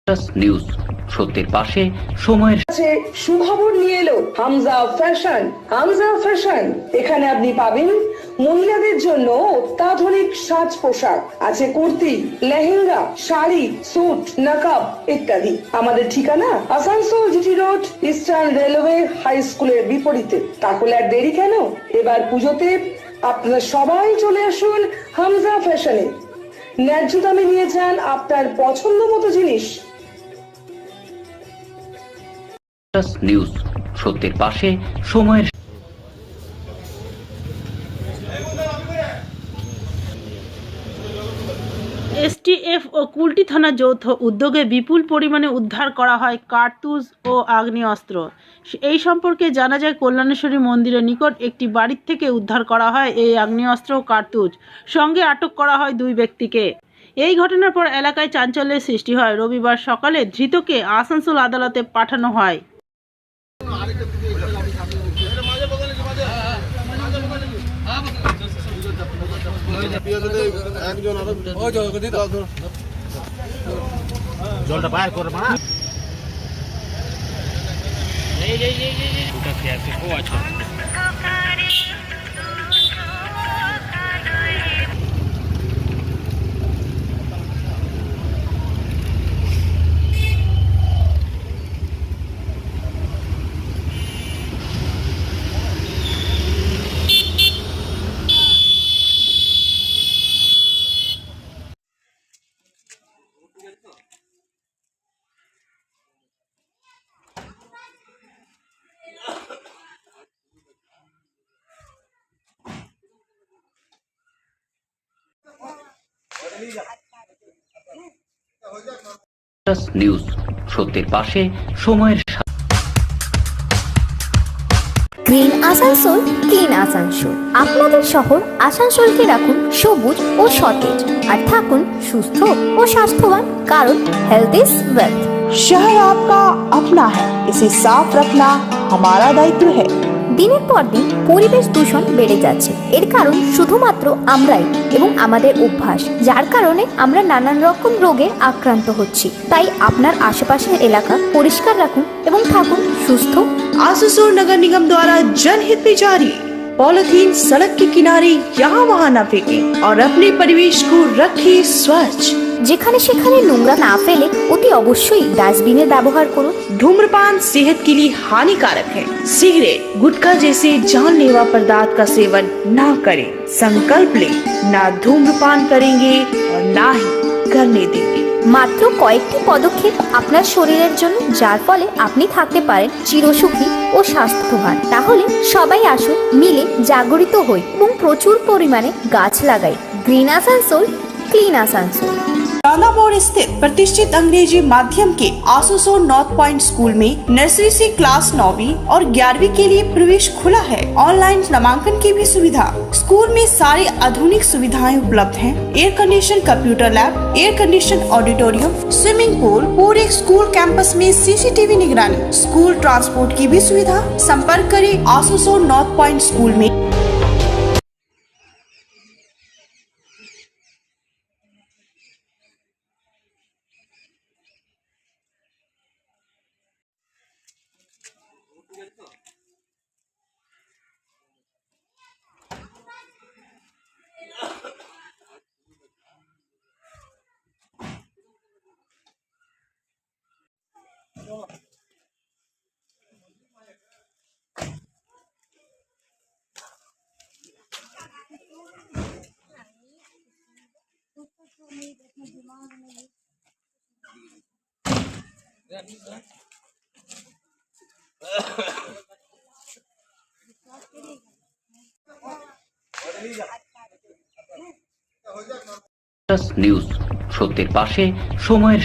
News সত্যের পাশে সময়ের কাছে সুখবর নিয়ে এলো হামজা ফ্যাশন। হামজা ফ্যাশন, এখানে আপনি পাবেন মহিলাদের জন্য অত্যাধুনিক সাজ পোশাক, আছে কুর্তি, লেহেঙ্গা, শাড়ি, স্যুট, নকাব ইত্যাদি। আমাদের ঠিকানা Asansol GT road, eastern railway high স্কুলের বিপরীতে। তাহলে আর দেরি কেন, এবার পুজোতে আপনারা সবাই চলে আসুন হামজা ফ্যাশনে। ন্যায্য দামে নিয়ে যান আপনার পছন্দ মতো জিনিস। নিউজ সত্যের পাশে সময়ের এসটিএফ ও কুলটি থানা যৌথ উদ্যোগে বিপুল পরিমাণে উদ্ধার করা হয় কার্তুজ ও আগ্নেয়াস্ত্র। এই সম্পর্কে জানা যায়, কল্যাণেশ্বরী মন্দিরের নিকট একটি বাড়ির থেকে উদ্ধার করা হয় এই আগ্নেয়াস্ত্র ও কার্তুজ। সঙ্গে আটক করা হয় 2 ব্যক্তিকে। এই ঘটনার পর এলাকায় চাঞ্চল্যের সৃষ্টি হয়। রবিবার সকালে ধৃতকে আসানসোল আদালতে পাঠানো হয়। জলটা বাইর করে মা নিউজ সত্যের পাশে সময়ের গ্রিন আসানসোল, ক্লিন আসানসোল। আপনাদের শহর আসানসোলকে রাখুন সবুজ ও সতেজ, আর থাকুন সুস্থ ও স্বাস্থ্যবান, কারণ হেলথ ইজ ওয়েলথ। शहर आपका अपना है, इसे साफ रखना हमारा दायित्व है। দিনের পর দিন পরিবেশ দূষণ বেড়ে যাচ্ছে। এর কারণ শুধুমাত্র আমরাই এবং আমাদের অভ্যাস, যার কারণে আমরা নানান রকম রোগে আক্রান্ত হচ্ছি। তাই আপনার আশেপাশের এলাকা পরিষ্কার রাখুন এবং থাকুন সুস্থ। आसुसोल नगर निगम द्वारा जनहित में जारी। पॉलिथीन सड़क के किनारे यहाँ वहाँ न फेंकें और अपने परिवेश को रखें स्वच्छ। যেখানে সেখানে নোংরা না ফেলে অতি অবশ্যই ডাস্টবিনের ব্যবহার করুন। धूम्रपान सेहत के लिए हानिकारक है। सिगरेट, गुटखा जैसे जानलेवा पदार्थ का सेवन न करें। संकल्प लें, ना धूम्रपान करेंगे और ना ही करने देंगे। মাত্র কয়েকটি পদক্ষেপ আপনার শরীরের জন্য, যার ফলে আপনি থাকতে পারেন চিরসুখী ও স্বাস্থ্যবান। তাহলে সবাই আসুন, মিলে জাগরিত হই এবং প্রচুর পরিমাণে গাছ লাগাই। Green Asansol, clean Asansol. रानापुर स्थित प्रतिष्ठित अंग्रेजी माध्यम के आसुसोल नॉर्थ पॉइंट स्कूल में नर्सरी से क्लास 9वीं और 11वीं के लिए प्रवेश खुला है। ऑनलाइन नामांकन की भी सुविधा। स्कूल में सारी आधुनिक सुविधाएं उपलब्ध हैं। Air condition computer lab, air condition auditorium, swimming pool, पूरे स्कूल कैंपस में सीसीटीवी निगरानी, स्कूल ट्रांसपोर्ट की भी सुविधा। संपर्क करें आसुसोल नॉर्थ पॉइंट स्कूल में। নিউজ সত্যের পাশে সময়ের